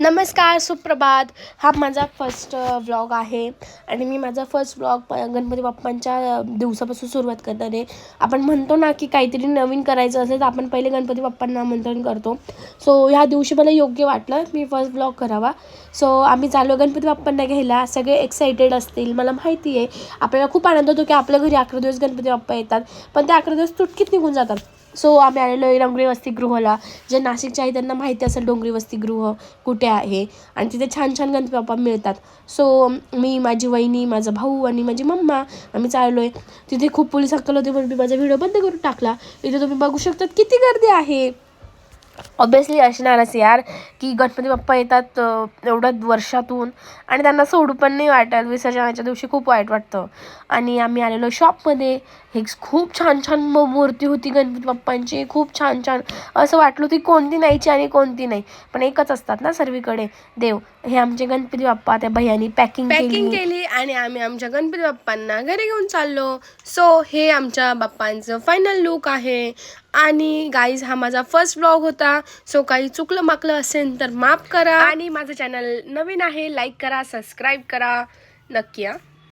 नमस्कार, सुप्रभात. हा माझा फर्स्ट व्लॉग आहे आणि मी माझा फर्स्ट व्लॉग गणपती बाप्पांच्या दिवसापासून सुरुवात करणार आहे. आपण म्हणतो ना की काहीतरी नवीन करायचं असेल तर आपण पहिले गणपती बाप्पांना आमंत्रण करतो. सो ह्या दिवशी मला योग्य वाटलं मी फर्स्ट व्लॉग करावा. सो आम्ही चाललो गणपती बाप्पांना घ्यायला. सगळे एक्सायटेड असतील, मला माहिती आहे. आपल्याला खूप आनंद होतो की आपल्या घरी 11 दिवस गणपती बाप्पा येतात, पण ते 11 दिवस चुटकीत निघून जातात. सो आम्ही आलेलो आहे डोंगरी वसतिगृहाला. जे नाशिकच्या आहे त्यांना माहिती असेल डोंगरी वसतिगृह कुठे आहे आणि तिथे छान छान गणपती बाप्पा मिळतात. सो मी, माझी वहिनी, माझा भाऊ आणि माझी मम्मा आम्ही चाललो आहे. तिथे खूप पोलीस हक्कल होते म्हणून मी माझा व्हिडिओ बंद करून टाकला. इथे तुम्ही बघू शकतात किती गर्दी आहे. ऑब्वियसली असणारच यार, की गणपती बाप्पा येतात एवढ्या वर्षातून आणि त्यांना सोडू पण नाही वाटत. विसर्जनाच्या दिवशी खूप वाईट वाटतं. आणि आम्ही आलेलो शॉपमध्ये. हे खूप छान छान मूर्ती होती गणपती बाप्पांची, खूप छान छान. असं वाटलं होती कोणती न्यायची आणि कोणती नाही, पण एकच असतात ना सर्वीकडे देव. हे आमचे गणपती बाप्पा त्या भैयानी पॅकिंग केली आणि आम्ही आमच्या गणपती बाप्पांना घरी घेऊन चाललो. सो हे आमच्या बाप्पांचं फायनल लुक आहे. आणि गाईज, हा माझा फर्स्ट व्लॉग होता. सो काही चुकलं माकलं असेल तर माफ करा. आणि माझं चॅनल नवीन आहे, लाईक करा, सबस्क्राईब करा नक्की.